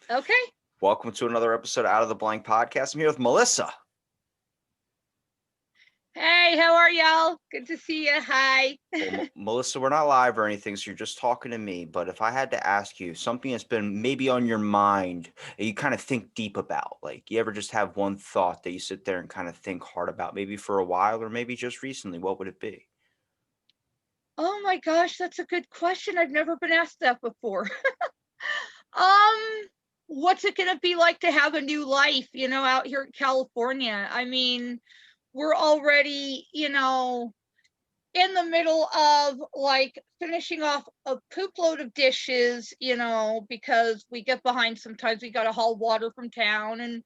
Okay. Welcome to another episode of Out of the Blank Podcast. I'm here with Melissa. Hey, how are y'all? Good to see you. Hi. Well, Melissa, we're not live or anything, so you're just talking to me. But if I had to ask you something that's been maybe on your mind that you kind of think deep about, like you ever just have one thought that you sit there and kind of think hard about, maybe for a while or maybe just recently, what would it be? Oh my gosh, that's a good question. I've never been asked that before. Um, what's it gonna be like to have a new life, out here in California? I mean, we're already, in the middle of like finishing off a poop load of dishes, because we get behind sometimes. We gotta haul water from town and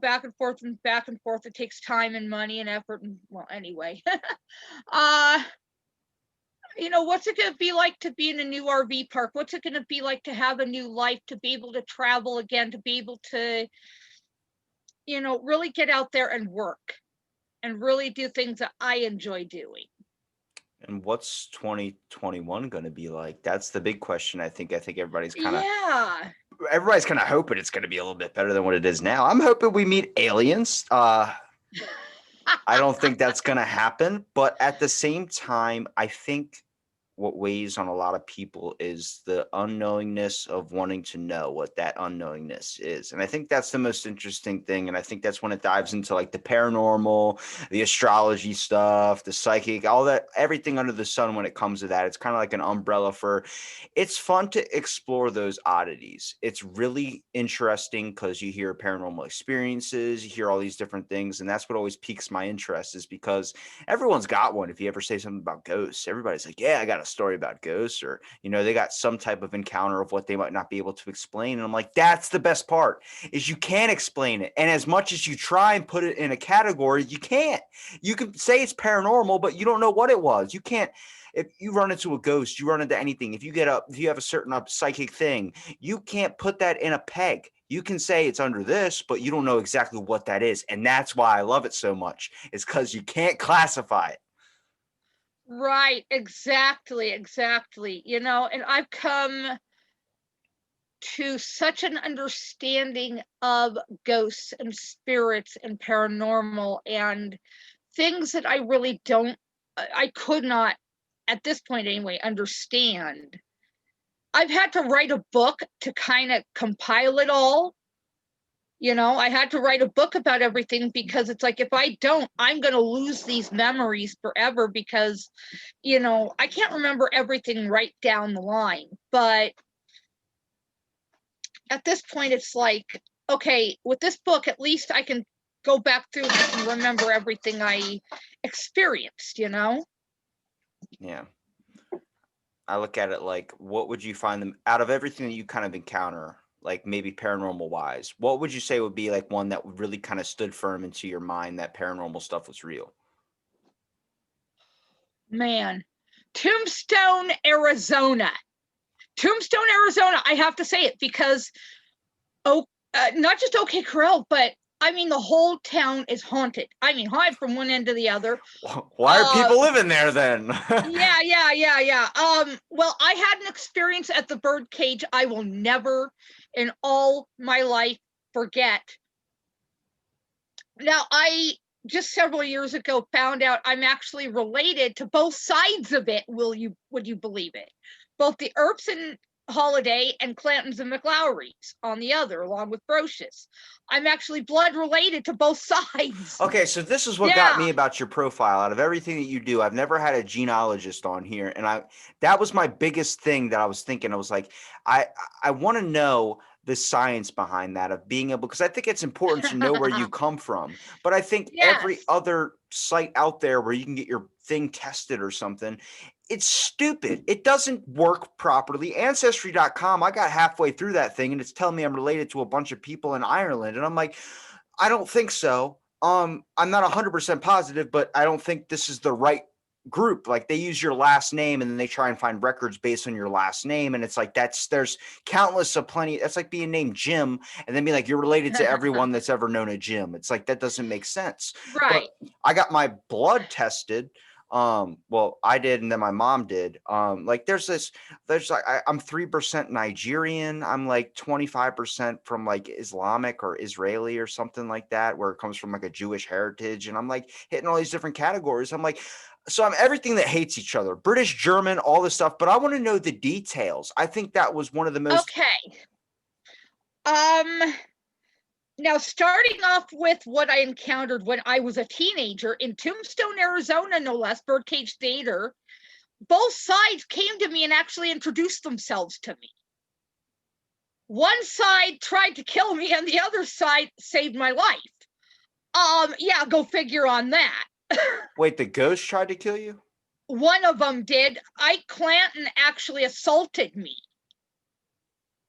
back and forth and back and forth. It takes time and money and effort and well, anyway. uh what's it going to be like to be in a new RV park? What's it going to be like to have a new life, to be able to travel again, to be able to, really get out there and work and really do things that I enjoy doing. And what's 2021 going to be like? That's the big question. I think Yeah. everybody's kind of hoping it's going to be a little bit better than what it is now. I'm hoping we meet aliens. I don't think that's going to happen, but at the same time, I think what weighs on a lot of people is the unknowingness of wanting to know what that unknowingness is. And I think that's the most interesting thing. And I think that's when it dives into like the paranormal, the astrology stuff, the psychic, all that, everything under the sun when it comes to that. It's kind of like an umbrella for it's fun to explore those oddities. It's really interesting because you hear paranormal experiences, you hear all these different things. And that's what always piques my interest is because everyone's got one. If you ever say something about ghosts, everybody's like, yeah, I got a story about ghosts, or, they got some type of encounter of what they might not be able to explain. And I'm like, that's the best part is you can't explain it. And as much as you try and put it in a category, you can't. You can say it's paranormal, but you don't know what it was. You can't. If you run into a ghost, you run into anything. If you have a certain psychic thing, you can't put that in a peg. You can say it's under this, but you don't know exactly what that is. And that's why I love it so much. It's because you can't classify it. Right. Exactly. And I've come to such an understanding of ghosts and spirits and paranormal and things that I really I could not, at this point anyway, understand. I've had to write a book to kind of compile it all. I had to write a book about everything because it's like, if I don't, I'm going to lose these memories forever because, I can't remember everything right down the line. But at this point, it's like, okay, with this book, at least I can go back through this and remember everything I experienced. Yeah. I look at it like, what would you find them out of everything that you kind of encounter, like maybe paranormal wise? What would you say would be like one that really kind of stood firm into your mind that paranormal stuff was real? Man, Tombstone, Arizona. Tombstone, Arizona. I have to say it because not just OK Corral, but I mean the whole town is haunted. I mean, haunted from one end to the other. Why are people living there then? Yeah. Well, I had an experience at the birdcage I will never in all my life forget. Now, I just several years ago found out I'm actually related to both sides of it. Would you believe it? Both the Earps and Holiday and Clantons and McLowrys on the other, along with Brocious. I'm actually blood related to both sides. Okay, so this is what got me about your profile. Out of everything that you do, I've never had a genealogist on here, and that was my biggest thing that I was thinking. I was like, I want to know the science behind that of being able, because I think it's important to know where you come from. But I think every other site out there where you can get your thing tested or something, it's stupid. It doesn't work properly. Ancestry.com, I got halfway through that thing and it's telling me I'm related to a bunch of people in Ireland. And I'm like, I don't think so. I'm not 100% positive, but I don't think this is the right group. Like they use your last name and then they try and find records based on your last name. And it's like, there's countless of plenty. That's like being named Jim and then be like, you're related to everyone that's ever known a Jim. It's like, that doesn't make sense. Right. But I got my blood tested Well, I did, and then my mom did. Like there's like I'm 3% Nigerian. I'm like 25% from like Islamic or Israeli or something like that, where it comes from like a Jewish heritage. And I'm like hitting all these different categories. I'm like, so I'm everything that hates each other, British, German, all this stuff. But I want to know the details. I think that was one of the most. Okay. Now, starting off with what I encountered when I was a teenager in Tombstone, Arizona, no less, Birdcage Theater, both sides came to me and actually introduced themselves to me. One side tried to kill me and the other side saved my life. Yeah, go figure on that. Wait, the ghost tried to kill you? One of them did. Ike Clanton actually assaulted me.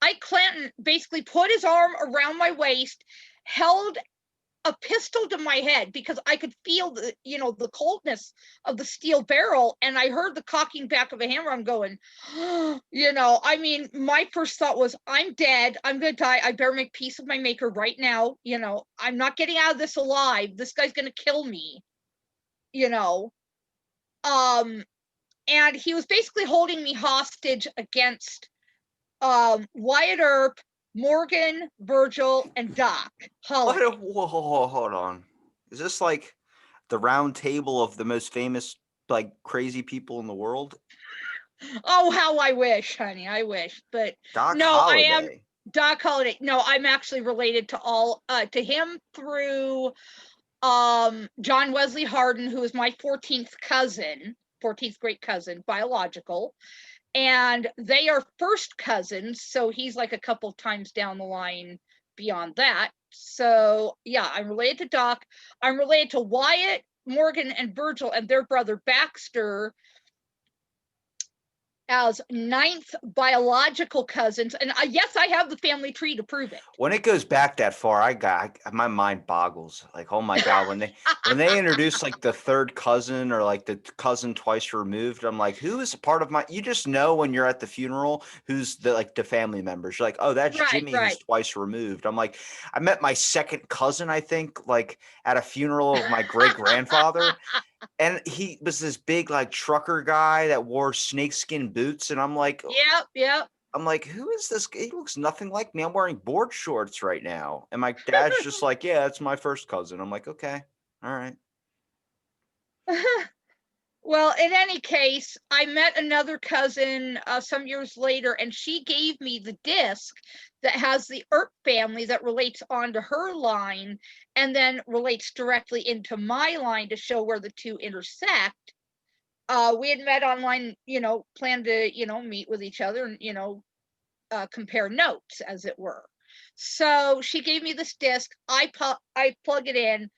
Ike Clanton basically put his arm around my waist, held a pistol to my head because I could feel the coldness of the steel barrel, and I heard the cocking back of a hammer. I'm going, I mean, my first thought was, I'm dead. I'm gonna die. I better make peace with my maker right now. I'm not getting out of this alive. This guy's gonna kill me. And he was basically holding me hostage against Wyatt Earp, Morgan, Virgil, and Doc What? Holliday. Whoa, hold on. Is this like the round table of the most famous, like crazy people in the world? Oh, how I wish, honey. I wish. But Doc no, I am Holliday. Doc Holliday. No, I'm actually related to him through John Wesley Hardin, who is my 14th great cousin, biological. And they are first cousins, so he's like a couple times down the line beyond that. So yeah, I'm related to Doc. I'm related to Wyatt, Morgan, and Virgil and their brother Baxter as ninth biological cousins. And yes, I have the family tree to prove it. When it goes back that far, my mind boggles. Like, oh my god, when they introduce like the third cousin or like the cousin twice removed, I'm like, who is a part of my? You just know when you're at the funeral who's the family members. You're like, oh, that's Right, Jimmy who's right. twice removed. I'm like, I met my second cousin, I think, like at a funeral of my great grandfather. And he was this big like trucker guy that wore snakeskin boots, and Yep. I'm like, who is this? He looks nothing like me. I'm wearing board shorts right now. And my dad's just like, yeah, that's my first cousin. I'm like, okay, all right. Well, in any case, I met another cousin some years later, and she gave me the disc that has the Earp family that relates onto her line and then relates directly into my line to show where the two intersect. We had met online, planned to, meet with each other and, compare notes, as it were. So she gave me this disc. I plug it in,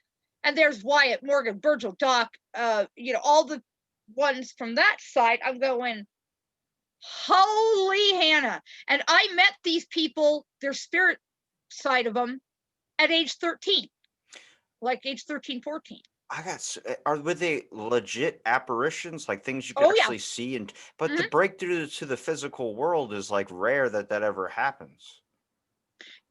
and there's Wyatt, Morgan, Virgil, Doc, all the ones from that side. I'm going, holy Hannah. And I met these people, their spirit side of them, at age 13, like age 13, 14. Were they legit apparitions, like things you could Oh, yeah. actually see? But the Mhm. breakthrough to the physical world is like rare that ever happens.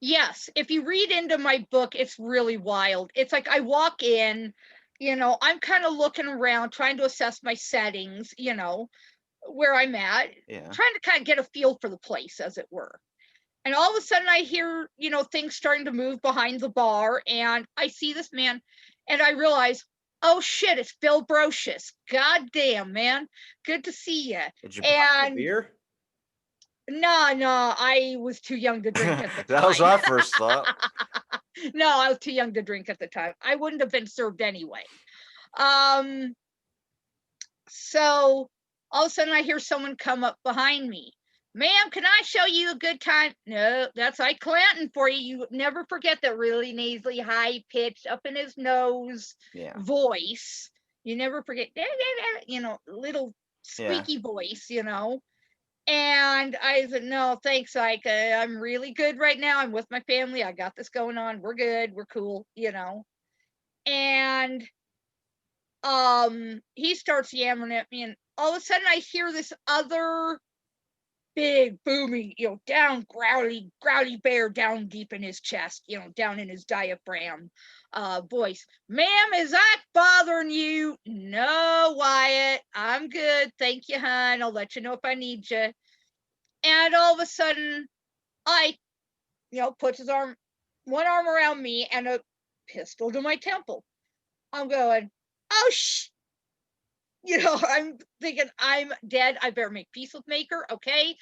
Yes. If you read into my book, it's really wild. It's like I walk in, I'm kind of looking around, trying to assess my settings, where I'm at, Yeah. trying to kind of get a feel for the place, as it were. And all of a sudden I hear, things starting to move behind the bar, and I see this man, and I realize, oh shit, it's Bill Brocious. God damn, man. Good to see you. Did you buy him a And beer? no, I was too young to drink at the That was time. my first thought. No, I was too young to drink at the time. I wouldn't have been served anyway. Um, so all of a sudden I hear someone come up behind me. Ma'am, can I show you a good time? No, that's Ike Clanton for you. You never forget that really nasally, high pitched, up in his nose Yeah. voice. You never forget, little Yeah. squeaky voice, And I said, no, thanks, Ike. I'm really good right now. I'm with my family. I got this going on. We're good. We're cool, And he starts yammering at me, and all of a sudden I hear this other big, boomy, down, growly bear down deep in his chest, down in his diaphragm voice. Ma'am, is that bothering you? No, Wyatt, I'm good. Thank you, hon. I'll let you know if I need you. And all of a sudden, I, puts one arm around me and a pistol to my temple. I'm going, oh, I'm thinking I'm dead. I better make peace with Maker. Okay.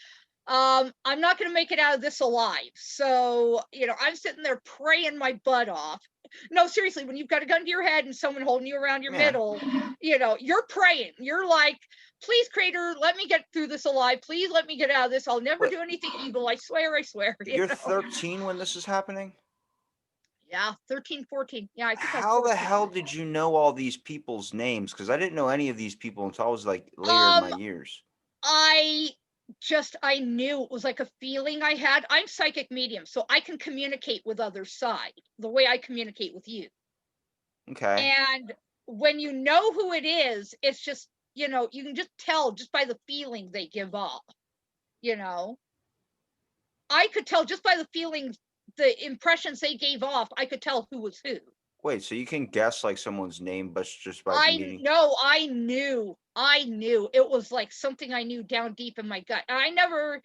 I'm not going to make it out of this alive. So, I'm sitting there praying my butt off. No, seriously, when you've got a gun to your head and someone holding you around your middle, you're praying. You're like, please, Creator, let me get through this alive. Please let me get out of this. I'll never do anything evil. I swear, I swear. You're 13 when this is happening? Yeah, 13, 14. Yeah, I think How the hell did you know all these people's names? Because I didn't know any of these people until I was like later in my years. I knew it was like a feeling I had. I'm psychic medium, so I can communicate with other side the way I communicate with you. Okay. And when you know who it is, it's just, you can just tell just by the feeling they give off. I could tell just by the feelings, the impressions they gave off, I could tell who was who. Wait, so you can guess like someone's name, but just by meeting? I knew. It was like something I knew down deep in my gut. I never,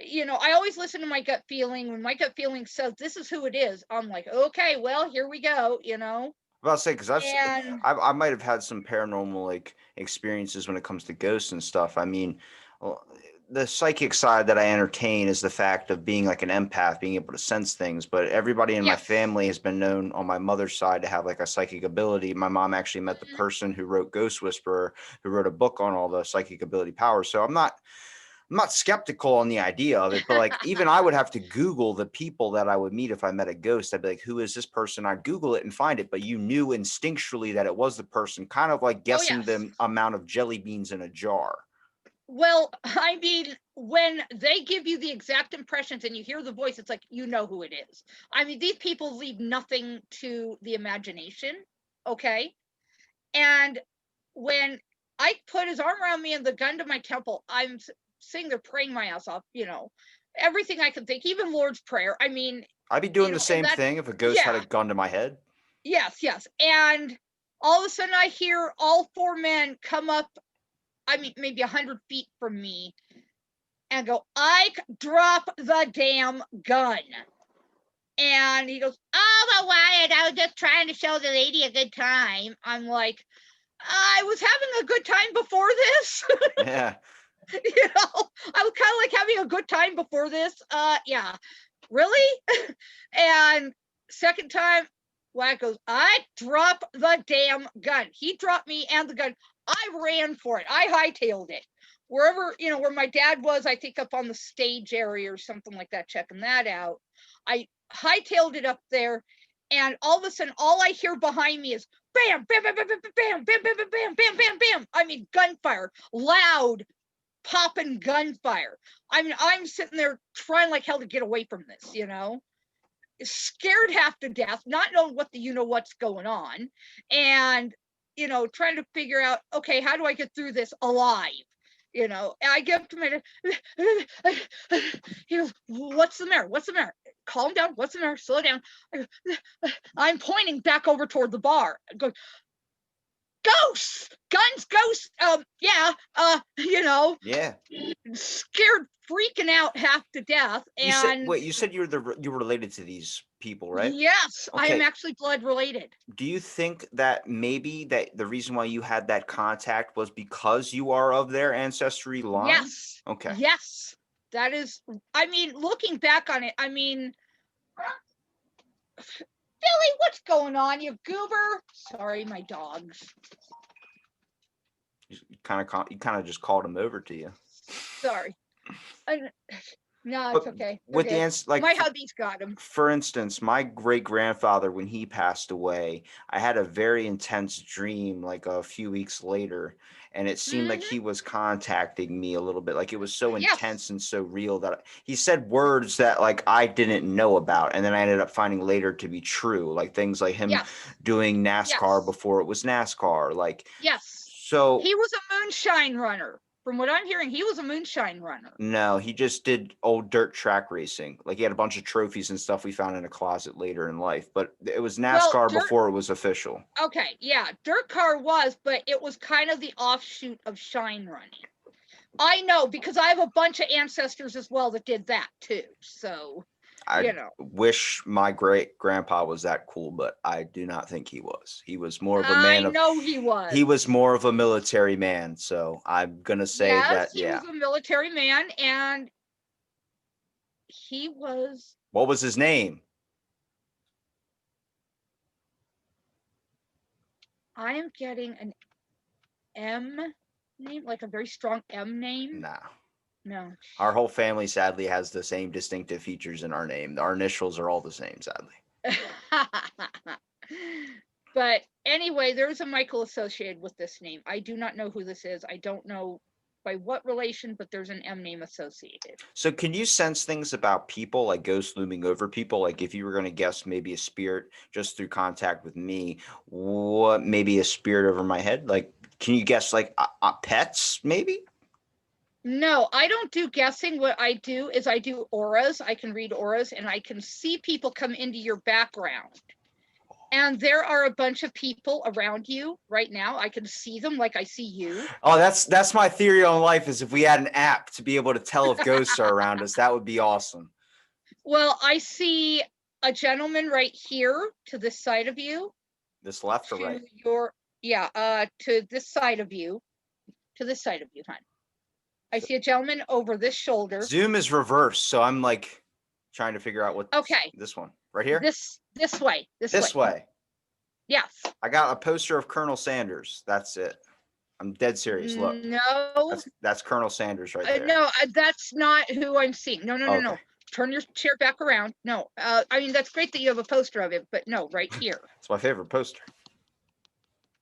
I always listen to my gut feeling. When my gut feeling says this is who it is, I'm like, okay, well, here we go, I was about to say, because I might have had some paranormal like experiences when it comes to ghosts and stuff. I mean, the psychic side that I entertain is the fact of being like an empath, being able to sense things. But everybody in my family has been known on my mother's side to have like a psychic ability. My mom actually met the person who wrote Ghost Whisperer, who wrote a book on all the psychic ability powers. So I'm not skeptical on the idea of it, but like even I would have to Google the people that I would meet if I met a ghost. I'd be like, who is this person? I'd Google it and find it, but you knew instinctually that it was the person, kind of like guessing the amount of jelly beans in a jar. Well, I mean, when they give you the exact impressions and you hear the voice, it's like, you know who it is. I mean, these people leave nothing to the imagination. Okay. And when I put his arm around me and the gun to my temple, I'm sitting there praying my ass off, everything I can think, even Lord's Prayer. I mean, I'd be doing the same thing if a ghost had a gun to my head. Yes. And all of a sudden I hear all four men come up, I mean, maybe 100 feet from me and go, Ike, drop the damn gun. And he goes, oh, but Wyatt, I was just trying to show the lady a good time. I'm like, I was having a good time before this. Yeah. I was kind of like having a good time before this. Yeah. Really? And second time, Wyatt goes, I drop the damn gun. He dropped me and the gun. I ran for it. I hightailed it. Wherever, where my dad was, I think up on the stage area or something like that, checking that out. I hightailed it up there. And all of a sudden, all I hear behind me is bam, bam, bam, bam, bam, bam, bam, bam, bam, bam, bam, bam, bam. I mean, gunfire, loud, popping gunfire. I mean, I'm sitting there trying like hell to get away from this, scared half to death, not knowing what what's going on, and trying to figure out, okay, how do I get through this alive? I get up to my dad. He goes, what's the matter? What's the matter? Calm down. What's the matter? Slow down. I'm pointing back over toward the bar. I go, ghosts, guns, ghosts. Yeah. Yeah. Scared, freaking out half to death. And you said you were related to these people, right? Yes, okay. I am actually blood related. Do you think that maybe that the reason why you had that contact was because you are of their ancestry line? Yes. Okay. Yes, that is. I mean, looking back on it, I mean, Billy, what's going on, you goober? Sorry, my dogs. You kind of just called them over to you. Sorry. No, it's okay. With the answer, like my hubby's got him. For instance, my great grandfather, when he passed away, I had a very intense dream like a few weeks later, and it seemed like he was contacting me a little bit. Like it was so intense and so real that he said words that like I didn't know about, and then I ended up finding later to be true, like things like him doing NASCAR before it was NASCAR. Like yes, so he was a moonshine runner. From what I'm hearing, he was a moonshine runner. No, he just did old dirt track racing. Like he had a bunch of trophies and stuff we found in a closet later in life, but it was NASCAR before it was official. Okay, yeah, dirt car was, but it was kind of the offshoot of shine running. I know because I have a bunch of ancestors as well that did that too. So, I wish my great grandpa was that cool, but I do not think he was. He was more of a man I know he was. He was more of a military man, so I'm gonna say that. He was a military man, and he was. What was his name? I am getting an M name, like a very strong M name. Nah. No. Our whole family sadly has the same distinctive features in our name. Our initials are all the same, sadly. But anyway, there's a Michael associated with this name. I do not know who this is. I don't know by what relation, but there's an M name associated. So can you sense things about people, like ghosts looming over people? Like if you were going to guess maybe a spirit just through contact with me, what maybe a spirit over my head? Like, can you guess like pets maybe? No, I don't do guessing. What I do is I do auras. I can read auras and I can see people come into your background. And there are a bunch of people around you right now. I can see them like I see you. Oh, that's my theory on life, is if we had an app to be able to tell if ghosts are around us, that would be awesome. Well, I see a gentleman right here to this side of you. This left or right? To this side of you. To this side of you, hon. I see a gentleman over this shoulder. Zoom is reversed, so I'm like trying to figure out what. Okay. This one right here. This way. This way. Yes. I got a poster of Colonel Sanders. That's it. I'm dead serious. Look. No. That's Colonel Sanders right there. No, that's not who I'm seeing. No. Turn your chair back around. No. I mean, that's great that you have a poster of it, but no, right here. It's my favorite poster.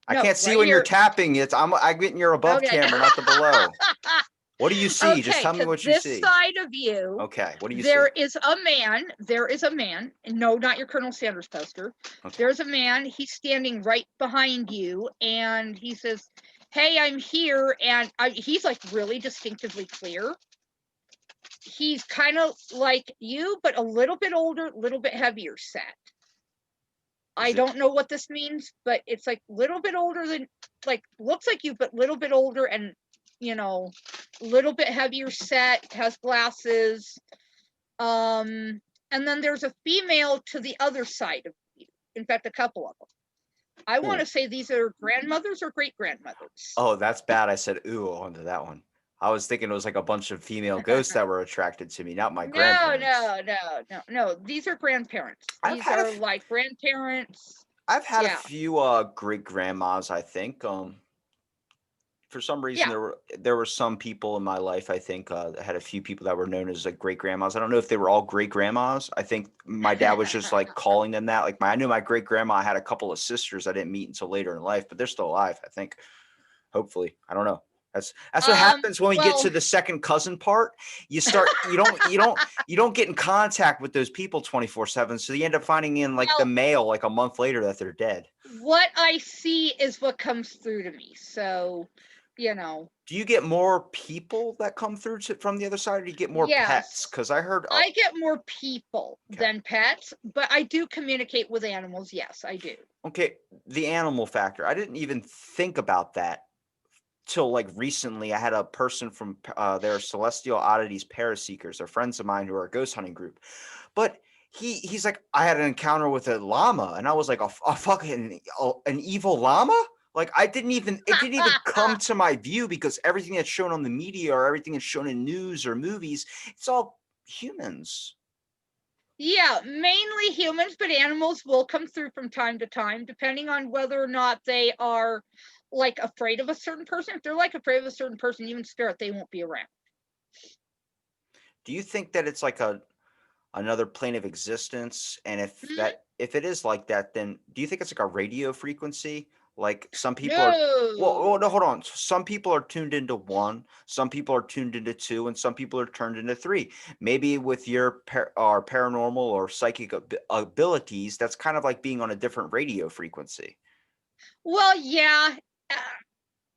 I can't see when you're tapping it. I'm getting your above camera, not the below. What do you see? Okay, just tell me what you see. This side of you. Okay. What do you see? There is a man. No, not your Colonel Sanders poster. Okay. There's a man. He's standing right behind you, and he says, "Hey, I'm here." And he's like really distinctively clear. He's kind of like you, but a little bit older, a little bit heavier set. I don't know what this means, but it's like a little bit older than, like, looks like you, but a little bit older and, you know, a little bit heavier set, has glasses. And then there's a female to the other side of you. In fact, a couple of them. I want to say these are grandmothers or great grandmothers. Oh, that's bad. I said ooh onto that one. I was thinking it was like a bunch of female ghosts that were attracted to me, not my grandparents. No. These are grandparents. These are like grandparents. I've had a few great grandmas, I think. For some reason there were some people in my life, I think, had a few people that were known as like great grandmas. I don't know if they were all great grandmas. I think my dad was just like calling them that. Like I knew my great grandma had a couple of sisters I didn't meet until later in life, but they're still alive, I think. Hopefully. I don't know. That's what happens when we get to the second cousin part. You start you don't get in contact with those people 24/7, so you end up finding in like the mail like a month later that they're dead. What I see is what comes through to me. So, you know. Do you get more people that come through from the other side, or do you get more pets? Because I heard I get more people than pets, but I do communicate with animals. Yes, I do. Okay, the animal factor. I didn't even think about that till like recently. I had a person from their Celestial Oddities Paraseekers. They're friends of mine who are a ghost hunting group. But he's like, I had an encounter with a llama, and I was like, a fucking an evil llama? Like it didn't even come to my view, because everything that's shown on the media or everything that's shown in news or movies, it's all humans. Yeah, mainly humans, but animals will come through from time to time, depending on whether or not they are like afraid of a certain person. If they're like afraid of a certain person, even spirit, they won't be around. Do you think that it's like another plane of existence? And if it is like that, then do you think it's like a radio frequency? Like some people no, hold on. Some people are tuned into 1, some people are tuned into 2, and some people are turned into 3. Maybe with your paranormal or psychic abilities, that's kind of like being on a different radio frequency. Well, yeah.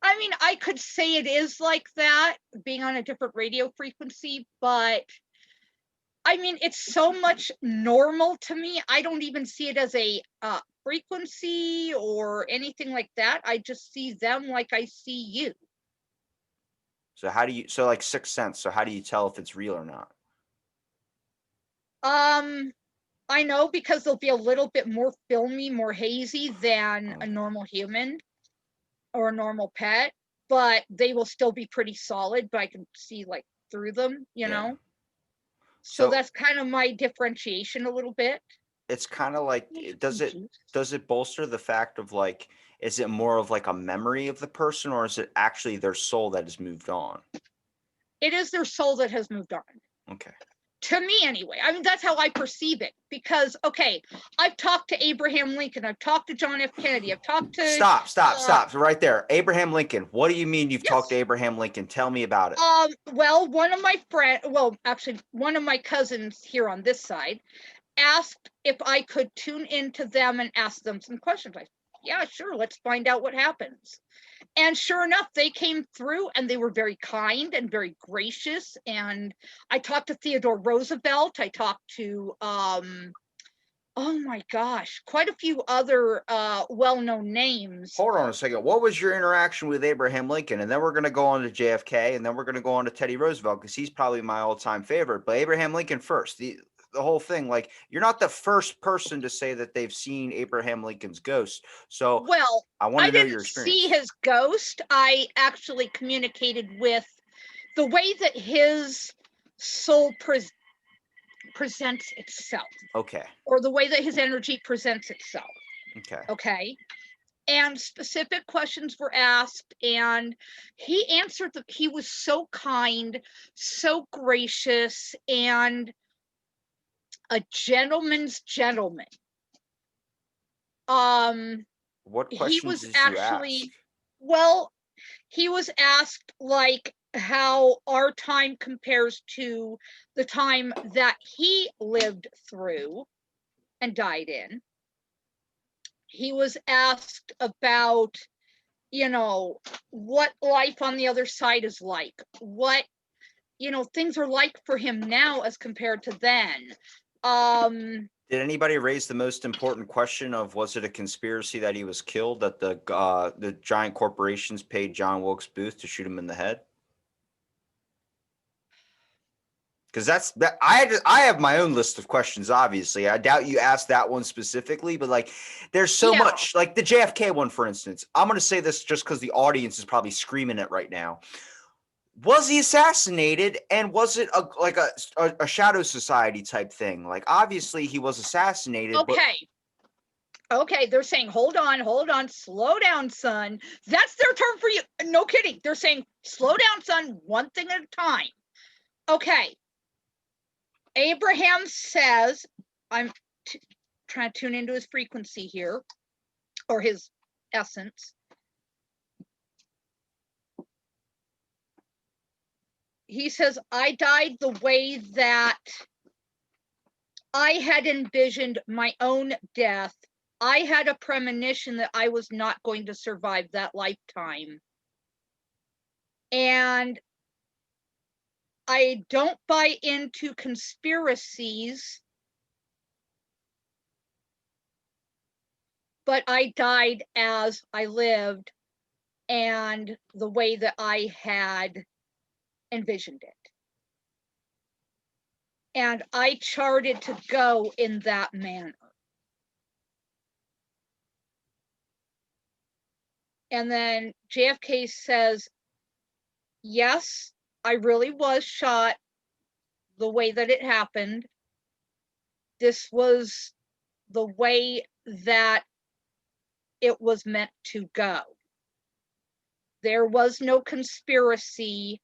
I mean, I could say it is like that, being on a different radio frequency, but I mean, it's so much normal to me. I don't even see it as a frequency or anything like that. I just see them like I see you. So how do you, so like Sixth Sense, so how do you tell if it's real or not? I know because they'll be a little bit more filmy, more hazy than a Okay. normal human or a normal pet, but they will still be pretty solid, but I can see like through them, you Yeah. know? So So that's kind of my differentiation a little bit. it's kind of like, does it bolster the fact of like, is it more of like a memory of the person, or is it actually their soul that has moved on? It is their soul that has moved on. Okay. To me, anyway. I mean, that's how I perceive it. Because, okay, I've talked to Abraham Lincoln, I've talked to John F. Kennedy, I've talked to. Stop right there. Abraham Lincoln. What do you mean you've talked to Yes. Abraham Lincoln? Tell me about it. Well, one of my actually, one of my cousins here on this side asked if I could tune into them and ask them some questions. Like, yeah, sure, let's find out what happens. And sure enough, they came through and they were very kind and very gracious. And I talked to Theodore Roosevelt. I talked to, oh my gosh, quite a few other well-known names. Hold on a second. What was your interaction with Abraham Lincoln? And then we're going to go on to JFK, and then we're going to go on to Teddy Roosevelt, because he's probably my all-time favorite. But Abraham Lincoln first. The whole thing, like, you're not the first person to say that they've seen Abraham Lincoln's ghost. So Well, I want I to know your didn't see experience. his ghost. I actually communicated with the way that his soul presents itself, Okay. or the way that his energy presents itself. Okay. Okay. And specific questions were asked, and he answered them. He was so kind, so gracious, and a gentleman's gentleman. What He questions was did you ask? actually, well, he was asked like how our time compares to the time that he lived through and died in. He was asked about, you know, what life on the other side is like, what, you know, things are like for him now as compared to then. Did anybody raise the most important question of, was it a conspiracy that he was killed, that the giant corporations paid John Wilkes Booth to shoot him in the head? Because that's that. I have my own list of questions. Obviously, I doubt you asked that one specifically, but like, there's so Yeah, much. Like the JFK one, for instance. I'm going to say this just because the audience is probably screaming it right now. Was he assassinated, and was it like a shadow society type thing? Like, obviously he was assassinated, but okay, they're saying, hold on, slow down, son. That's their term for you. No kidding. They're saying, slow down, son, one thing at a time. Okay. Abraham says, I'm trying to tune into his frequency here, or his essence. He says, I died the way that I had envisioned my own death. I had a premonition that I was not going to survive that lifetime. And I don't buy into conspiracies, but I died as I lived and the way that I had envisioned it. And I charted to go in that manner. And then JFK says, yes, I really was shot the way that it happened. This was the way that it was meant to go. There was no conspiracy.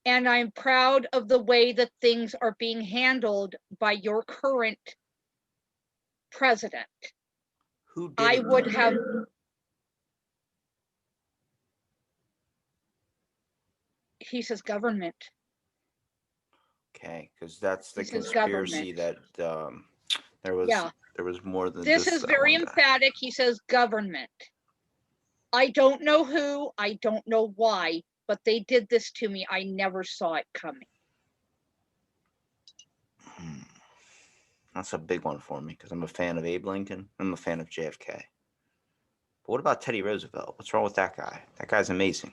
And I'm proud of the way that things are being handled by your current president. who did I it would though? have, he says government. Okay, because that's the He says conspiracy government. that there was Yeah. There was more than This just is that very one guy. emphatic. He says government. I don't know who, I don't know why, but they did this to me. I never saw it coming. That's a big one for me because I'm a fan of Abe Lincoln. I'm a fan of JFK. But what about Teddy Roosevelt? What's wrong with that guy? That guy's amazing.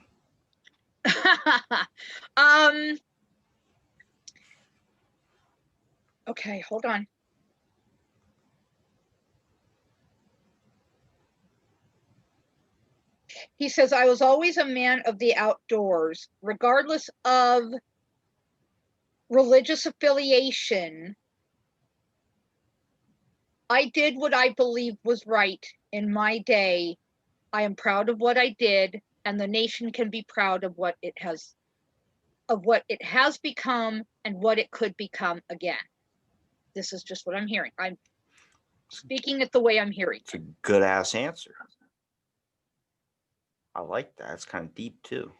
Okay, hold on. He says, I was always a man of the outdoors, regardless of religious affiliation. I did what I believed was right in my day. I am proud of what I did, and the nation can be proud of what it has become and what it could become again. This is just what I'm hearing. I'm speaking it the way I'm hearing. It's a good ass answer. I like that. It's kind of deep too.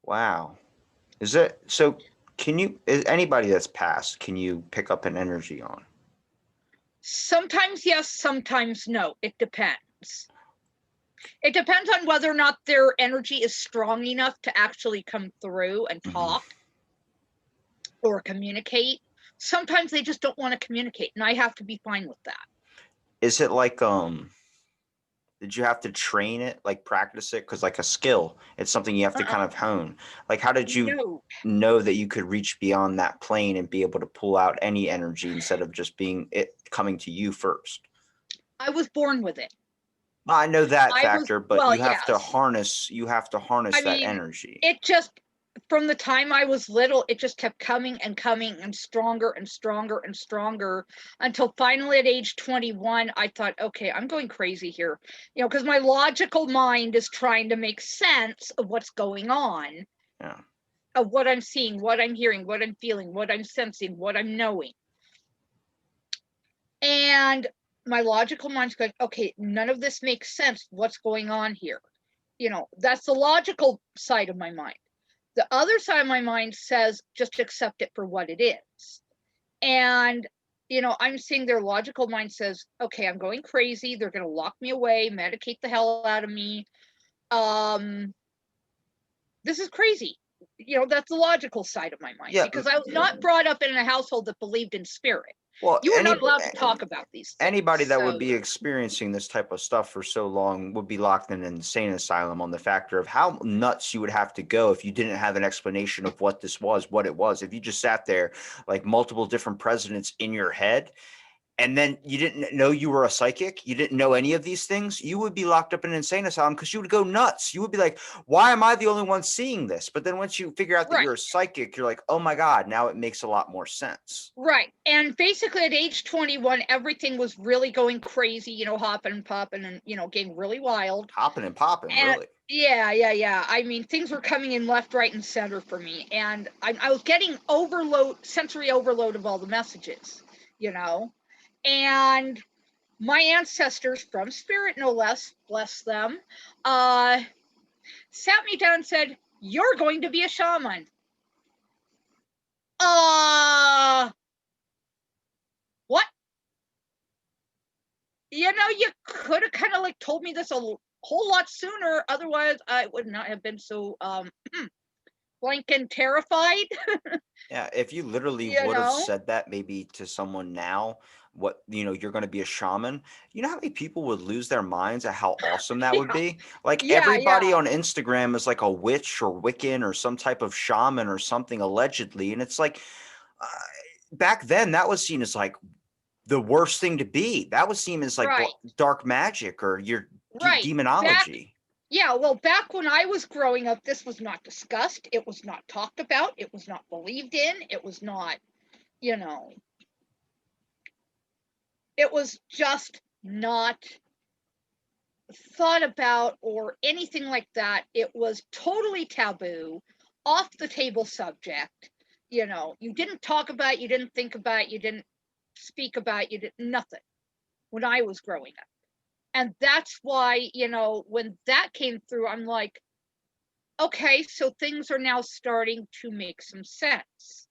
Wow. Is it so? Is anybody that's passed, can you pick up an energy on? Sometimes yes, sometimes no. It depends. It depends on whether or not their energy is strong enough to actually come through and talk or communicate. Sometimes they just don't want to communicate, and I have to be fine with that. Is it like did you have to train it, like practice it? Because like a skill, it's something you have to kind of hone. Like, how did you know that you could reach beyond that plane and be able to pull out any energy instead of just being it coming to you first? I was born with it. I know that factor, but well, you have to yes. harness I that mean, energy. It just, from the time I was little, it just kept coming and coming and stronger and stronger and stronger until finally at age 21, I thought, okay, I'm going crazy here. You know, because my logical mind is trying to make sense of what's going on. Yeah. Of what I'm seeing, what I'm hearing, what I'm feeling, what I'm sensing, what I'm knowing. And my logical mind's going, okay, none of this makes sense. What's going on here? You know, that's the logical side of my mind. The other side of my mind says, just accept it for what it is. And, you know, I'm seeing their logical mind says, okay, I'm going crazy. They're going to lock me away, medicate the hell out of me. This is crazy. You know, that's the logical side of my mind, because I was not brought up in a household that believed in spirit. Well, you were not allowed to talk about these things. Anybody that would be experiencing this type of stuff for so long would be locked in an insane asylum on the factor of how nuts you would have to go if you didn't have an explanation of what this was, what it was. If you just sat there like multiple different presidents in your head, and then you didn't know you were a psychic, you didn't know any of these things, you would be locked up in an insane asylum because you would go nuts. You would be like, why am I the only one seeing this? But then once you figure out that you're a psychic, you're like, oh my God, now it makes a lot more sense. Right. And basically at age 21, everything was really going crazy, you know, hopping and popping and, you know, getting really wild. Hopping and popping, really. Yeah. I mean, things were coming in left, right, and center for me. And I was getting sensory overload of all the messages, you know. And my ancestors from spirit, no less, bless them, sat me down and said, you're going to be a shaman. What? You know, you could have kind of like told me this a whole lot sooner. Otherwise, I would not have been so blank and terrified. Yeah, if you literally would have said that maybe to someone now, what, you know, you're going to be a shaman, you know how many people would lose their minds at how awesome that would be? Like everybody on Instagram is like a witch or Wiccan or some type of shaman or something allegedly. And it's like, back then that was seen as like the worst thing to be. That was seen as like dark magic or your demonology. Back when I was growing up, this was not discussed. It was not talked about. It was not believed in. It was not, you know, it was just not thought about or anything like that. It was totally taboo, off the table subject. You know, you didn't talk about it, you didn't think about it, you didn't speak about it, you did nothing when I was growing up. And that's why, you know, when that came through, I'm like, okay, so things are now starting to make some sense.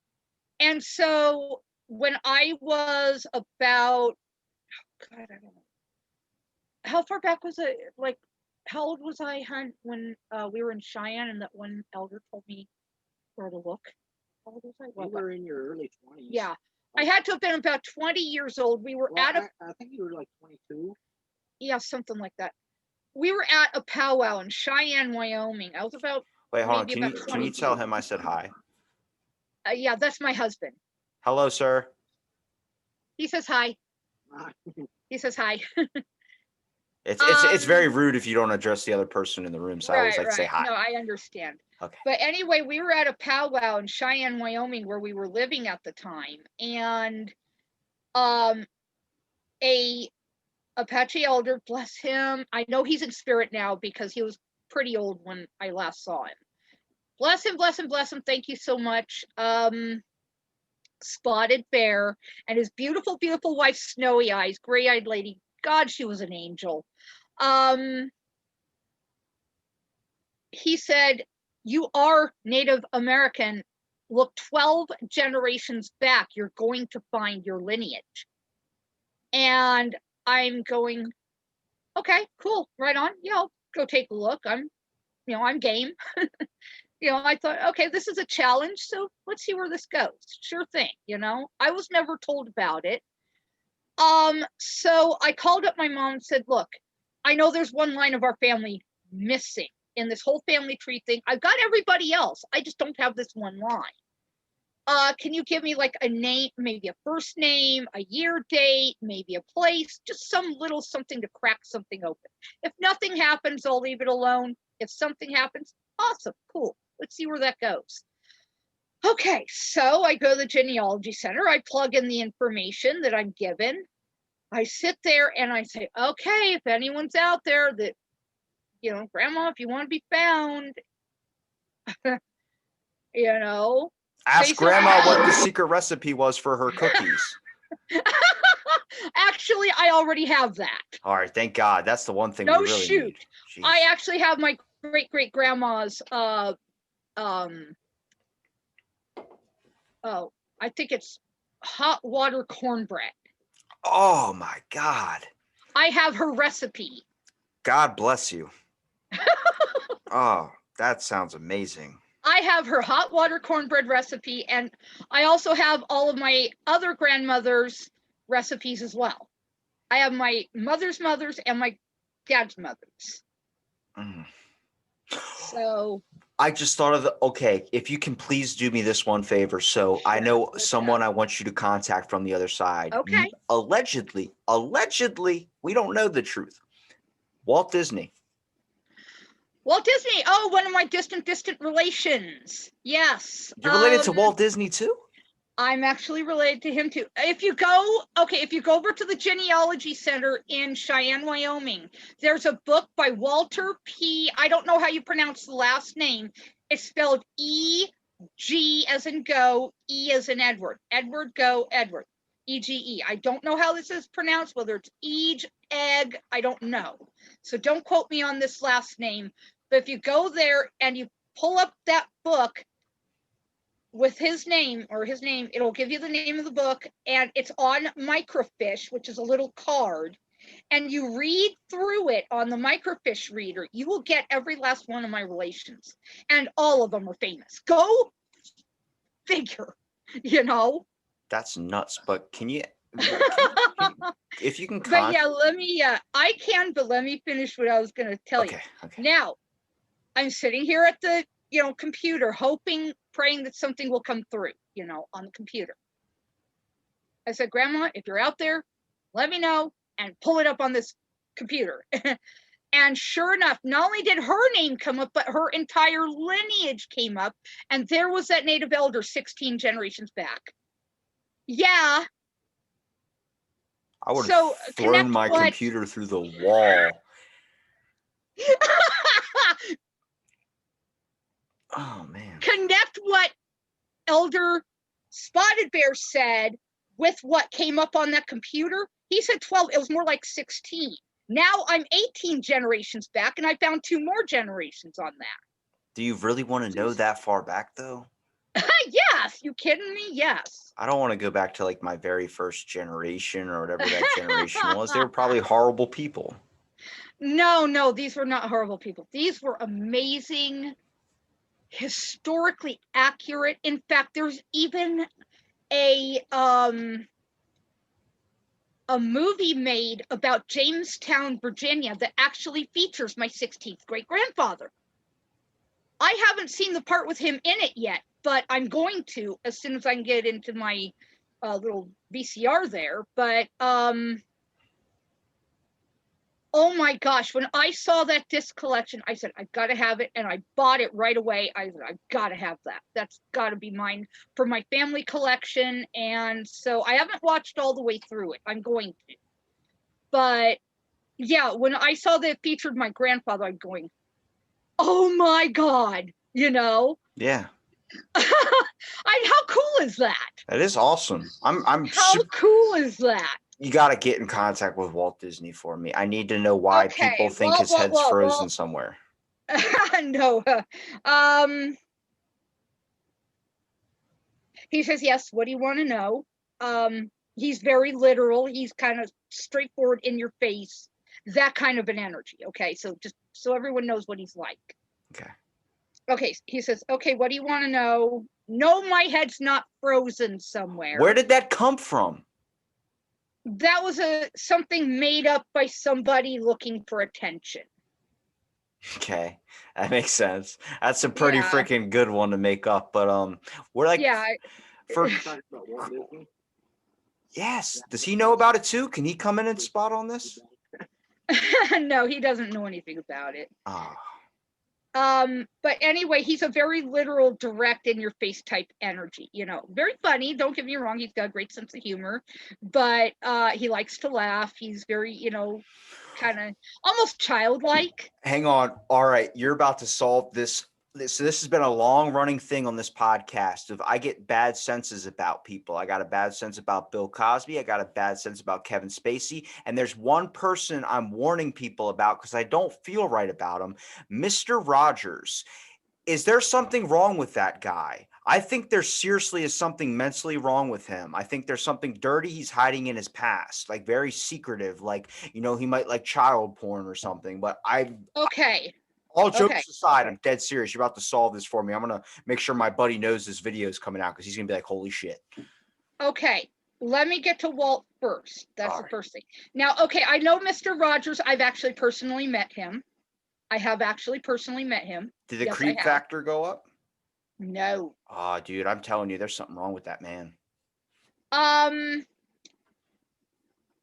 And so when I was about, God, I don't know. How far back was it? Like, how old was I when we were in Cheyenne and that one elder told me where to look? How old was I? You were in your early 20s. Yeah. I had to have been about 20 years old. We were at I think you were like 22. Yeah, something like that. We were at a powwow in Cheyenne, Wyoming. I was about. Wait, hold on. maybe about Can you tell him I said hi? Yeah, that's my husband. Hello, sir. He says hi. He says hi. It's very rude if you don't address the other person in the room. So I always like to say hi. No, I understand. Okay. But anyway, we were at a powwow in Cheyenne, Wyoming, where we were living at the time, and a Apache elder, bless him. I know he's in spirit now because he was pretty old when I last saw him. Bless him, bless him, bless him. Thank you so much. Spotted bear and his beautiful, beautiful wife, Snowy Eyes, gray-eyed lady. God, she was an angel. He said, you are Native American. Look 12 generations back. You're going to find your lineage. And I'm going, okay, cool, right on. Yeah, I'll go take a look. I'm game. I thought, okay, this is a challenge, so let's see where this goes. Sure thing, I was never told about it. So I called up my mom and said, look, I know there's one line of our family missing in this whole family tree thing. I've got everybody else. I just don't have this one line. Can you give me like a name, maybe a first name, a year date, maybe a place, just some little something to crack something open. If nothing happens, I'll leave it alone. If something happens, awesome, cool. Let's see where that goes. Okay, so I go to the genealogy center. I plug in the information that I'm given. I sit there and I say, okay, if anyone's out there that, Grandma, if you want to be found, Ask Grandma what the secret recipe was for her cookies. Actually, I already have that. All right, thank God. That's the one thing we really need. Jeez. I actually have my great-great-grandma's I think it's hot water cornbread. Oh my God. I have her recipe. God bless you. Oh, that sounds amazing. I have her hot water cornbread recipe, and I also have all of my other grandmother's recipes as well. I have my mother's and my dad's mother's. So I just thought of okay, if you can please do me this one favor. So I know someone I want you to contact from the other side. Okay. Allegedly, we don't know the truth. Walt Disney. Oh, one of my distant relations. Yes. You're related to Walt Disney too? I'm actually related to him too. If you go over to the Genealogy Center in Cheyenne, Wyoming, there's a book by Walter P. I don't know how you pronounce the last name. It's spelled E-G as in go, E as in Edward. Edward, go, Edward. E-G-E. I don't know how this is pronounced, whether it's Ege, egg, I don't know. So don't quote me on this last name. But if you go there and you pull up that book, with his name, it'll give you the name of the book, and it's on microfiche, which is a little card, and you read through it on the microfiche reader. You will get every last one of my relations, and all of them are famous. Go figure, That's nuts, but can you if you can but yeah, I can, but let me finish what I was going to tell you. Okay. Now, I'm sitting here at the computer, hoping, praying that something will come through, on the computer. I said, Grandma, if you're out there, let me know and pull it up on this computer. And sure enough, not only did her name come up, but her entire lineage came up. And there was that native elder 16 generations back. Yeah. I would have thrown my computer through the wall. Oh, man. Connect what Elder Spotted Bear said with what came up on that computer. He said 12. It was more like 16. Now I'm 18 generations back, and I found 2 more generations on that. Do you really want to know that far back, though? Yes. You kidding me? Yes. I don't want to go back to like my very first generation or whatever that generation was. They were probably horrible people. No, these were not horrible people. These were amazing, historically accurate. In fact, there's even a movie made about Jamestown, Virginia that actually features my 16th great grandfather. I haven't seen the part with him in it yet, but I'm going to as soon as I can get into my little VCR there. But oh my gosh, when I saw that disc collection, I said, I've got to have it. And I bought it right away. I said, I've got to have that. That's got to be mine for my family collection. And so I haven't watched all the way through it. I'm going to. But yeah, when I saw that it featured my grandfather, I'm going, oh my God, you know? Yeah. How cool is that? That is awesome. How cool is that? You got to get in contact with Walt Disney for me. I need to know why people think his head's frozen somewhere. No. He says, yes, what do you want to know? He's very literal. He's kind of straightforward, in your face, that kind of an energy. Okay, so just so everyone knows what he's like. Okay, he says, okay, what do you want to know? No, my head's not frozen somewhere. Where did that come from? That was something made up by somebody looking for attention. Okay, that makes sense. That's a pretty freaking good one to make up. But we're like, for yes. Does he know about it too? Can he come in and spot on this? No, he doesn't know anything about it. Oh. But anyway, he's a very literal, direct, in your face type energy, you know, very funny. Don't get me wrong. He's got a great sense of humor, but he likes to laugh. He's very, you know, kind of almost childlike. Hang on. All right. You're about to solve this. So this has been a long running thing on this podcast of I get bad senses about people. I got a bad sense about Bill Cosby. I got a bad sense about Kevin Spacey. And there's one person I'm warning people about because I don't feel right about him. Mr. Rogers. Is there something wrong with that guy? I think there seriously is something mentally wrong with him. I think there's something dirty he's hiding in his past, like very secretive, like, you know, he might like child porn or something. But all jokes aside, I'm dead serious. You're about to solve this for me. I'm going to make sure my buddy knows this video is coming out because he's going to be like, holy shit. Okay. Let me get to Walt first. That's the first thing. Now, okay, I know Mr. Rogers. I've actually personally met him. I have actually personally met him. Did the creep factor go up? No. Oh, dude, I'm telling you, there's something wrong with that man.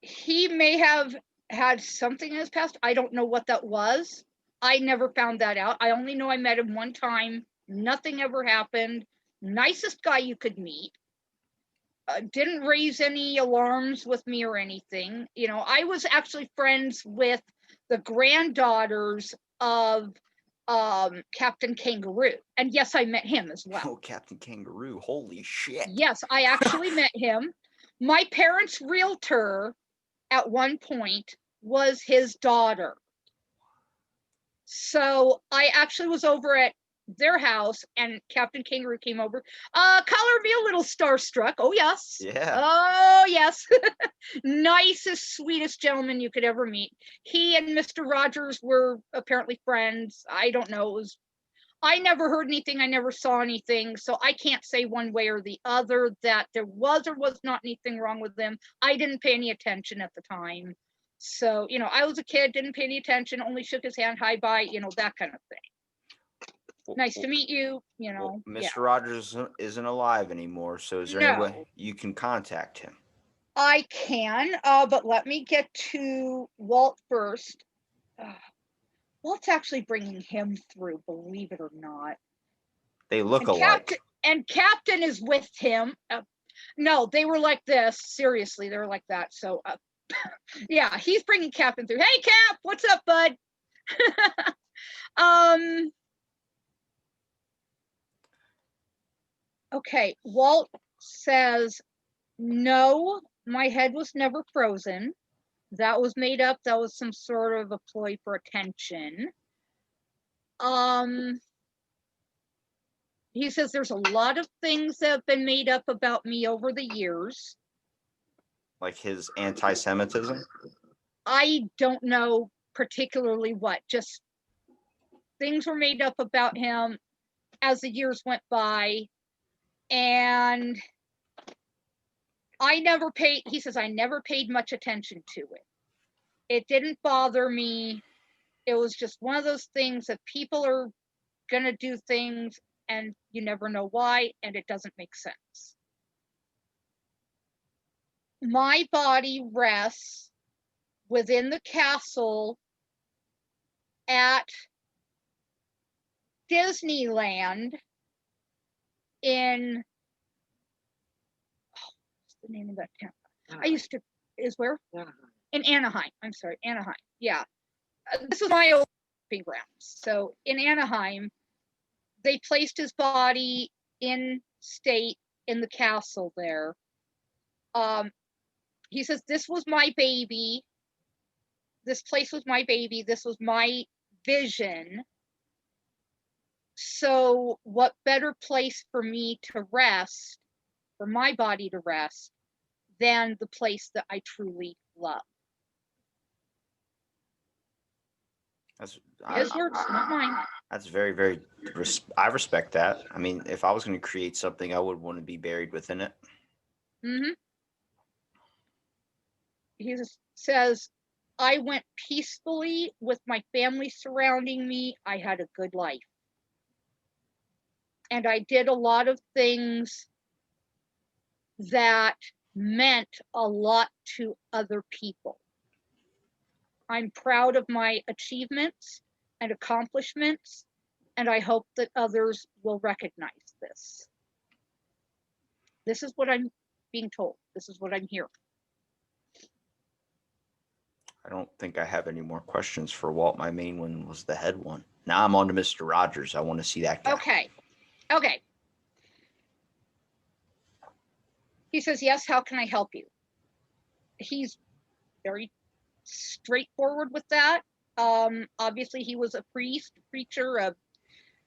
He may have had something in his past. I don't know what that was. I never found that out. I only know I met him one time. Nothing ever happened. Nicest guy you could meet. Didn't raise any alarms with me or anything. You know, I was actually friends with the granddaughters of Captain Kangaroo. And yes, I met him as well. Oh, Captain Kangaroo. Holy shit. Yes, I actually met him. My parents' realtor at one point was his daughter. So I actually was over at their house and Captain Kangaroo came over. Color me a little starstruck. Oh, yes. Yeah. Oh, yes. Nicest, sweetest gentleman you could ever meet. He and Mr. Rogers were apparently friends. I don't know. I never heard anything. I never saw anything. So I can't say one way or the other that there was or was not anything wrong with them. I didn't pay any attention at the time. So, you know, I was a kid, didn't pay any attention, only shook his hand, hi, bye, you know, that kind of thing. Nice to meet you, you know. Well, Mr. Rogers isn't alive anymore, so is there any way you can contact him? I can, but let me get to Walt first. Walt's actually bringing him through, believe it or not. They look alike. And Captain is with him. No, they were like this. Seriously, they were like that. So, yeah, he's bringing Captain through. Hey, Cap, what's up, bud? Okay, Walt says, no, my head was never frozen. That was made up. That was some sort of a ploy for attention. He says there's a lot of things that have been made up about me over the years. Like his anti-Semitism? I don't know particularly what, just things were made up about him as the years went by. And he says, I never paid much attention to it. It didn't bother me. It was just one of those things that people are going to do things and you never know why, and it doesn't make sense. My body rests within the castle at Disneyland in, what's the name of that town? Is where? Anaheim. In Anaheim. I'm sorry, Anaheim. Yeah. This was my old camping grounds. So in Anaheim, they placed his body in state in the castle there. He says, this was my baby. This place was my baby. This was my vision. So what better place for me to rest, for my body to rest, than the place that I truly love? His words, not mine. That's very, very, I respect that. I mean, if I was going to create something, I would want to be buried within it. Mm-hmm. He says, I went peacefully with my family surrounding me. I had a good life. And I did a lot of things that meant a lot to other people. I'm proud of my achievements and accomplishments, and I hope that others will recognize this. This is what I'm being told. This is what I'm hearing. I don't think I have any more questions for Walt. My main one was the head one. Now I'm on to Mr. Rogers. I want to see that guy. Okay. He says, yes, how can I help you? He's very straightforward with that. Obviously, he was a preacher,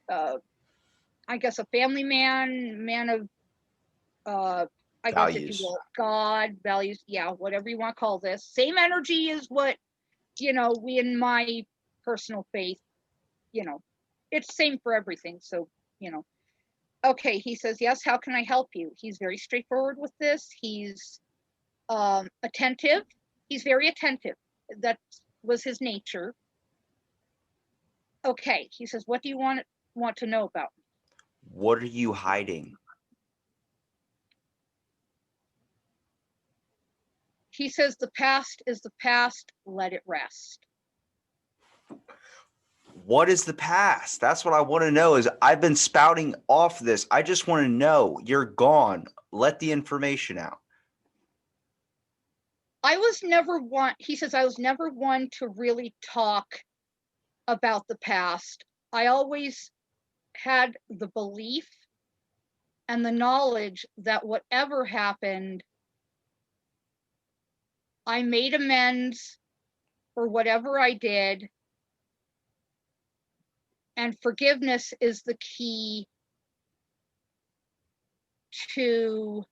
I guess a family man of, I guess if you will, God, values, yeah, whatever you want to call this. Same energy is what, we in my personal faith, it's same for everything. So, okay, he says, yes, how can I help you? He's very straightforward with this. He's attentive. He's very attentive. That was his nature. Okay, he says, what do you want to know about me? What are you hiding? He says, the past is the past, let it rest. What is the past? That's what I want to know. Is I've been spouting off this. I just want to know. You're gone. Let the information out. He says, I was never one to really talk about the past. I always had the belief and the knowledge that whatever happened, I made amends for whatever I did. And forgiveness is the key to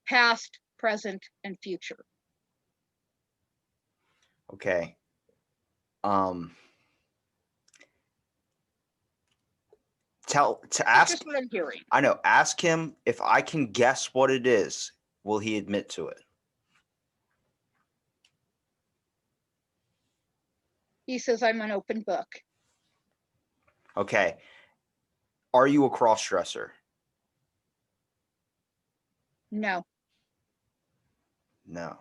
past, present, and future. Okay. Ask. That's just what I'm hearing. I know. Ask him if I can guess what it is. Will he admit to it? He says, I'm an open book. Okay. Are you a cross-dresser? No. No.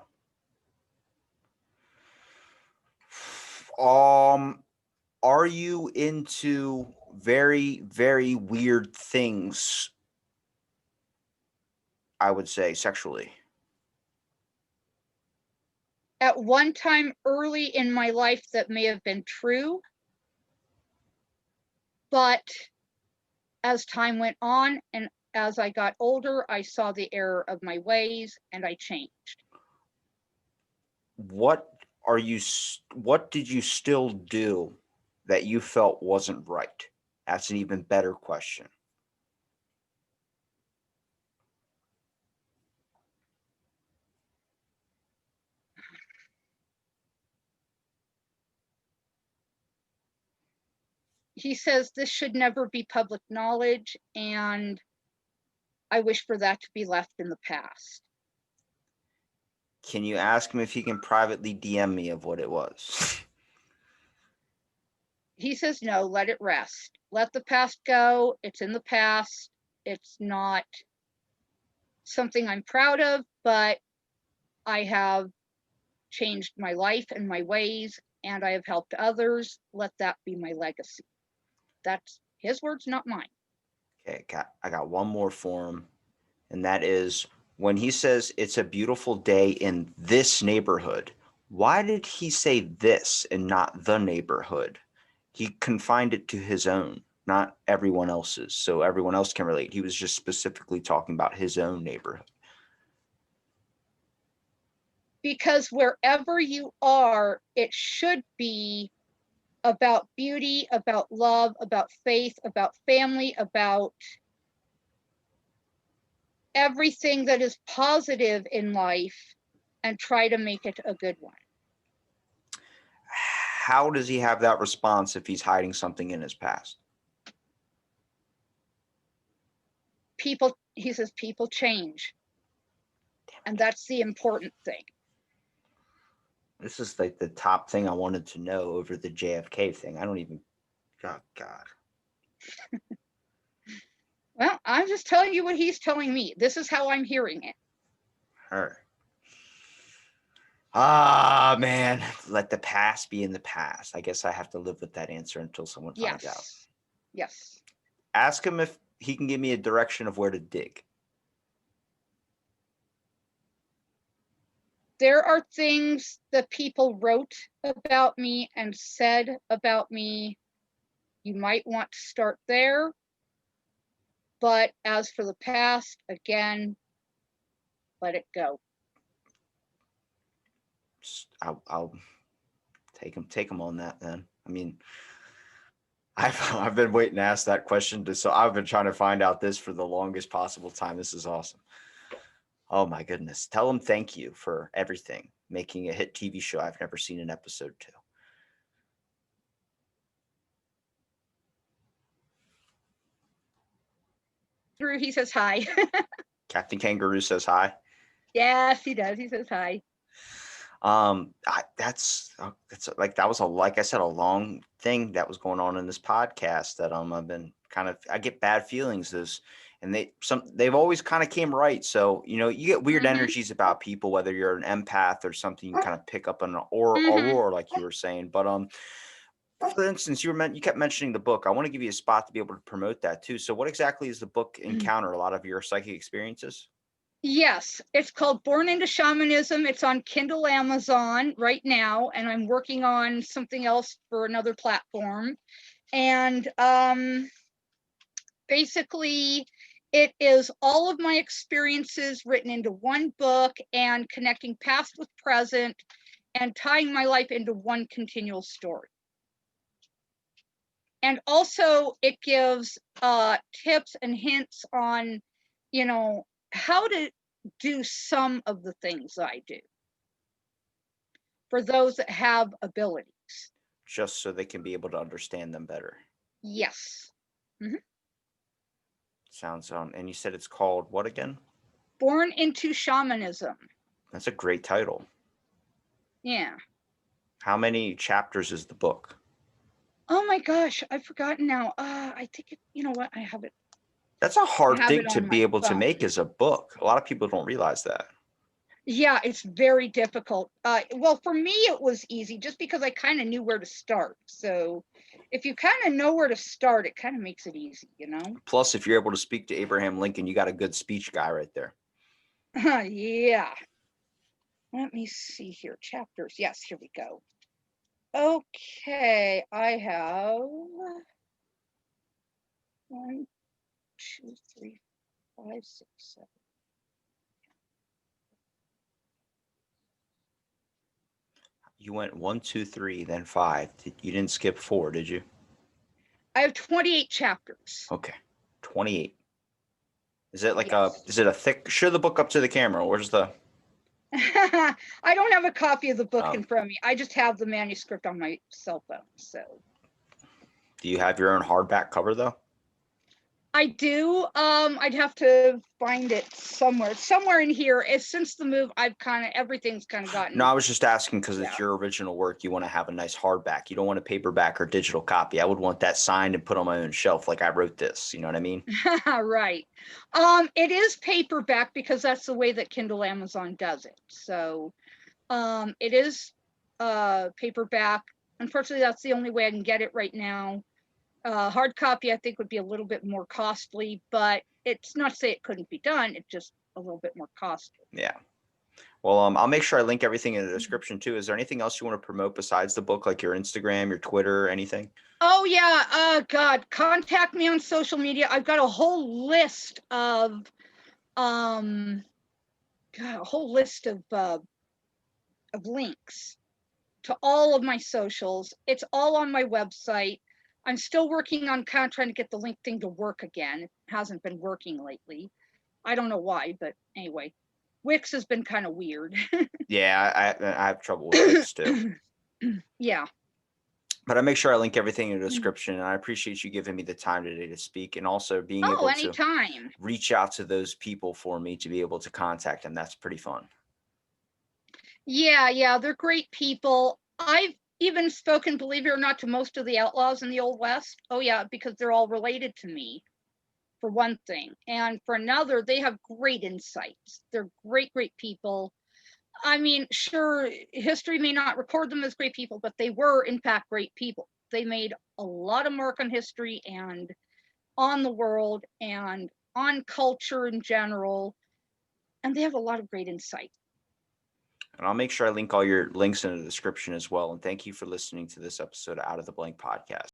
Are you into very, very weird things? I would say sexually. At one time early in my life, that may have been true. But as time went on and as I got older, I saw the error of my ways and I changed. What did you still do that you felt wasn't right? That's an even better question. he says this should never be public knowledge, and I wish for that to be left in the past. Can you ask him if he can privately DM me of what it was? He says no, let it rest. Let the past go. It's in the past. It's not something I'm proud of, but I have changed my life and my ways, and I have helped others. Let that be my legacy. That's his words, not mine. Okay, I got one more for him, and that is when he says it's a beautiful day in this neighborhood. Why did he say this and not the neighborhood? He confined it to his own, not everyone else's, so everyone else can relate. He was just specifically talking about his own neighborhood. Because wherever you are, it should be about beauty, about love, about faith, about family, about everything that is positive in life, and try to make it a good one. How does he have that response if he's hiding something in his past? People, he says, people change. And that's the important thing. This is like the top thing I wanted to know over the JFK thing. I don't even, oh God. Well, I'm just telling you what he's telling me. This is how I'm hearing it. Her. Ah, man. Let the past be in the past. I guess I have to live with that answer until someone finds out. Yes. Ask him if he can give me a direction of where to dig. There are things that people wrote about me and said about me. You might want to start there. But as for the past, again, let it go. I'll take him on that then. I mean, I've been waiting to ask that question so I've been trying to find out this for the longest possible time. This is awesome. Oh my goodness. Tell him thank you for everything, making a hit TV show I've never seen an episode to. Drew, he says hi. Captain Kangaroo says hi. Yes, he does. He says hi. That's like, that was like I said, a long thing that was going on in this podcast that I've been I get bad feelings and they've always kind of came right. So, you get weird energies about people, whether you're an empath or something, you kind of pick up an aurora, like you were saying. But for instance, you kept mentioning the book. I want to give you a spot to be able to promote that too. So what exactly is the book encounter? A lot of your psychic experiences? Yes, it's called Born into Shamanism. It's on Kindle Amazon right now, and I'm working on something else for another platform. And basically, it is all of my experiences written into one book and connecting past with present and tying my life into one continual story. And also it gives tips and hints on, how to do some of the things I do for those that have abilities. Just so they can be able to understand them better. Yes. Mm-hmm. Sounds and you said it's called what again? Born into Shamanism. That's a great title. Yeah. How many chapters is the book? Oh my gosh, I've forgotten now. I think you know what? I have it. That's a hard thing to be able to make as a book. A lot of people don't realize that. Yeah, it's very difficult. Well, for me, it was easy just because I kind of knew where to start. So if you kind of know where to start, it kind of makes it easy, Plus, if you're able to speak to Abraham Lincoln, you got a good speech guy right there. Yeah. Let me see here. Chapters. Yes, here we go. Okay, I have 1, 2, 3, 5, 6, 7. You went 1, 2, 3, then 5. You didn't skip 4, did you? I have 28 chapters. Okay, 28. Is it like is it a thick? Show the book up to the camera. Where's the? I don't have a copy of the book in front of me. I just have the manuscript on my cell phone. So. Do you have your own hardback cover though? I do. I'd have to find it somewhere. It's somewhere in here. Since the move, everything's kind of gotten. No, I was just asking because Yeah. it's your original work. You want to have a nice hardback. You don't want a paperback or digital copy. I would want that signed and put on my own shelf, like I wrote this. You know what I mean? Right. It is paperback because that's the way that Kindle Amazon does it. So, it is paperback. Unfortunately, that's the only way I can get it right now. Hard copy, I think, would be a little bit more costly, but it's not to say it couldn't be done. It's just a little bit more costly. Yeah. Well, I'll make sure I link everything in the description too. Is there anything else you want to promote besides the book, like your Instagram, your Twitter, anything? Oh yeah, God, contact me on social media. I've got a whole list of, God, a whole list of links to all of my socials. It's all on my website. I'm still working on kind of trying to get the link thing to work again. It hasn't been working lately. I don't know why, but anyway, Wix has been kind of weird. Yeah, I have trouble with Wix too. Yeah. But I make sure I link everything in the description. And I appreciate you giving me the time today to speak and also being Oh, able to anytime. reach out to those people for me to be able to contact them. That's pretty fun. Yeah, they're great people. I've even spoken, believe it or not, to most of the outlaws in the Old West. Oh yeah, because they're all related to me, for one thing. And for another, they have great insights. They're great people. I mean, sure, history may not record them as great people, but they were, in fact, great people. They made a lot of mark on history and on the world and on culture in general. And they have a lot of great insight. And I'll make sure I link all your links in the description as well. And thank you for listening to this episode of Out of the Blank podcast.